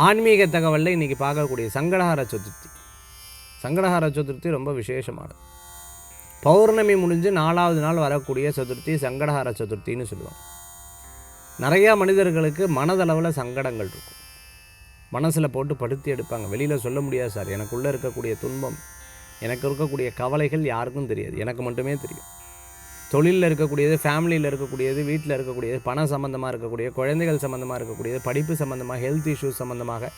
ஆன்மீக தகவலில் இன்றைக்கி பார்க்கக்கூடிய சங்கடஹர சதுர்த்தி. சங்கடஹர சதுர்த்தி ரொம்ப விசேஷமானது. பௌர்ணமி முடிஞ்சு 4வது நாள் வரக்கூடிய சதுர்த்தி சங்கடஹர சதுர்த்தின்னு சொல்லுவாங்க. நிறையா மனிதர்களுக்கு மனதளவில் சங்கடங்கள் இருக்கும். மனசில் போட்டு படுத்தி எடுப்பாங்க. வெளியில் சொல்ல முடியாது சார், எனக்குள்ளே இருக்கக்கூடிய துன்பம், எனக்கு இருக்கக்கூடிய கவலைகள் யாருக்கும் தெரியாது, எனக்கு மட்டுமே தெரியும். தொழிலில் இருக்கக்கூடியது, ஃபேமிலியில் இருக்கக்கூடியது, வீட்டில் இருக்கக்கூடியது, பண சம்மந்தமாக இருக்கக்கூடிய, குழந்தைகள் சம்மந்தமாக இருக்கக்கூடியது, படிப்பு சம்மந்தமாக, ஹெல்த் இஷ்யூஸ் சம்மந்தமாக,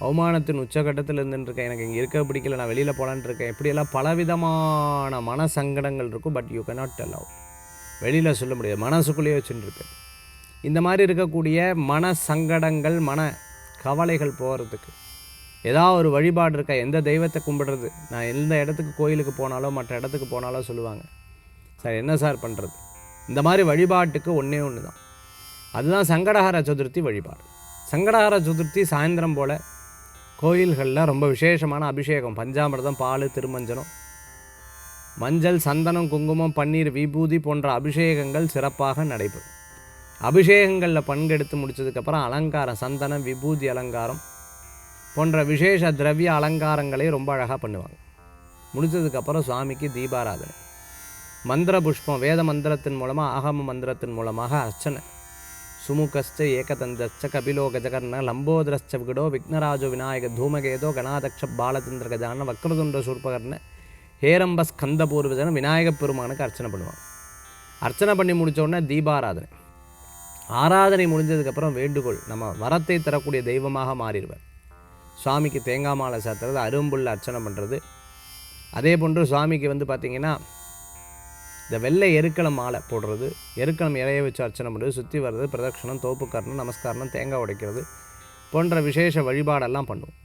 அவமானத்தின் உச்சகட்டத்தில் இருந்துட்டுருக்கேன், எனக்கு இங்கே இருக்க பிடிக்கல, நான் வெளியில் போகலான்ட்டு இருக்கேன், இப்படியெல்லாம் பலவிதமான மன சங்கடங்கள் இருக்கும். But you cannot tell out. வெளியில் சொல்ல முடியாது, மனசுக்குள்ளேயே வச்சுட்டுருப்பேன். இந்த மாதிரி இருக்கக்கூடிய மன சங்கடங்கள், மன கவலைகள் போகிறதுக்கு ஏதாவது ஒரு வழிபாடு இருக்கா? எந்த தெய்வத்தை கும்பிடுறது? நான் எந்த இடத்துக்கு கோயிலுக்கு போனாலோ மற்ற இடத்துக்கு போனாலோ சொல்லுவாங்க, சார் என்ன சார் பண்ணுறது? இந்த மாதிரி வழிபாட்டுக்கு ஒன்றே ஒன்று தான், அதுதான் சங்கடஹர சதுர்த்தி வழிபாடு. சங்கடஹர சதுர்த்தி சாயந்தரம் போல் கோயில்களில் ரொம்ப விசேஷமான அபிஷேகம், பஞ்சாமிர்தம், பால், திருமஞ்சனம், மஞ்சள், சந்தனம், குங்குமம், பன்னீர், விபூதி போன்ற அபிஷேகங்கள் சிறப்பாக நடைபெறும். அபிஷேகங்களில் பங்கெடுத்து முடித்ததுக்கப்புறம் அலங்காரம், சந்தனம், விபூதி அலங்காரம் போன்ற விசேஷ திரவிய அலங்காரங்களை ரொம்ப அழகாக பண்ணுவாங்க. முடித்ததுக்கப்புறம் சுவாமிக்கு தீபாராதனை, மந்திர புஷ்பம், வேத மந்திரத்தின் மூலமாக, ஆகம மந்திரத்தின் மூலமாக அர்ச்சனை. சுமுகஸ்ச ஏகதந்தச்ச கபிலோ கஜகர்ண லம்போதரஸ்ச விகடோ விக்னராஜோ விநாயக தூமகேதோ கணாதக்ஷ பாலச்சந்திர கஜான வக்ரதுண்ட சூர்பகர்ண ஹேரம்ப ஸ்கந்தபூர்வஜன விநாயகப் பெருமானுக்கு அர்ச்சனை பண்ணுவாங்க. அர்ச்சனை பண்ணி முடித்தோடனே தீபாராதனை. ஆராதனை முடிஞ்சதுக்கப்புறம் வேண்டுகோள், நம்ம வரத்தை தரக்கூடிய தெய்வமாக மாறிடுவார். சுவாமிக்கு தேங்காய் மாலை சாத்துறது, அரும்புள்ள அர்ச்சனை பண்ணுறது. அதே போன்று சுவாமிக்கு பார்த்திங்கன்னா இந்த வெள்ளை எருக்களம் மாலை போடுறது, எருக்களம் இலையை வச்சு அர்ச்சனை பண்ணுறது, சுற்றி வர்றது, பிரதட்சணம், தோப்புக்கரணம், நமஸ்காரம், தேங்காய் உடைக்கிறது போன்ற விசேஷ வழிபாடெல்லாம் பண்ணுவோம்.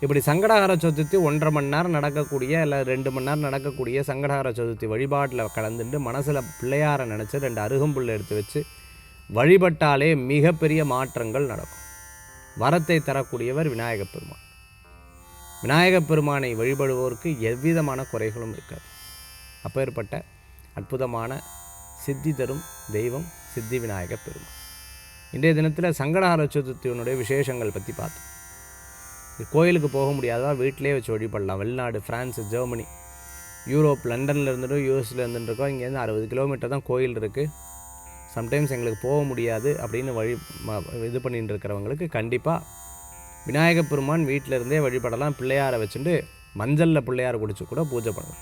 இப்படி சங்கடஹர சதுர்த்தி 1.5 மணி நேரம் நடக்கக்கூடிய, இல்லை 2 மணி நேரம் நடக்கக்கூடிய சங்கடஹர சதுர்த்தி வழிபாட்டில் கலந்துட்டு மனசில் பிள்ளையாரை நினச்சி 2 அருகம்புல் எடுத்து வச்சு வழிபட்டாலே மிகப்பெரிய மாற்றங்கள் நடக்கும். வரத்தை தரக்கூடியவர் விநாயகப் பெருமான். விநாயகப் பெருமானை வழிபடுவோருக்கு எவ்விதமான குறைகளும் இருக்காது. அப்பேற்பட்ட அற்புதமான சித்தி தரும் தெய்வம் சித்தி விநாயகப் பெருமான். இன்றைய தினத்தில் சங்கடஹர சதுர்த்தியினுடைய விசேஷங்கள் பற்றி பார்த்தோம். கோயிலுக்கு போக முடியாதவா வீட்டிலே வச்சு வழிபடலாம். வெளிநாடு, ஃப்ரான்ஸு, ஜெர்மனி, யூரோப், லண்டனில் இருந்துட்டோம், யூஎஸில் இருந்துட்டுருக்கோம், இங்கேருந்து 60 கிலோமீட்டர் தான் கோயில் இருக்குது. சம்டைம்ஸ் எங்களுக்கு போக முடியாது அப்படின்னு இது பண்ணிட்டு இருக்கிறவங்களுக்கு கண்டிப்பாக விநாயகப் பெருமான் வீட்டில் இருந்தே வழிபடலாம். பிள்ளையாரை வச்சுட்டு மஞ்சளில் பிள்ளையாரை குடிச்சு கூட பூஜை பண்ணலாம்.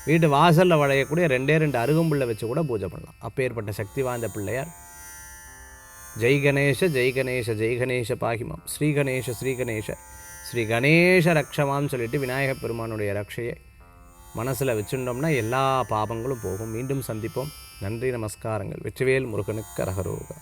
வீட்டு வாசலில் வளையக்கூடிய 2 அருகம்புல்லை வச்சு கூட பூஜை பண்ணலாம். அப்பேற்பட்ட சக்தி வாய்ந்த பிள்ளையார். ஜெய் கணேஷ ஜெய் கணேஷ ஜெய் கணேஷ பாகிமாம், ஸ்ரீ கணேஷ ஸ்ரீ கணேஷ ஸ்ரீ கணேஷ ரக்ஷமான்னு சொல்லிட்டு விநாயகப் பெருமானுடைய ரக்ஷையை மனசில் வச்சுட்டோம்னா எல்லா பாபங்களும் போகும். மீண்டும் சந்திப்போம். நன்றி, நமஸ்காரங்கள். வெற்றிவேல் முருகனுக்கு அரகரோகா.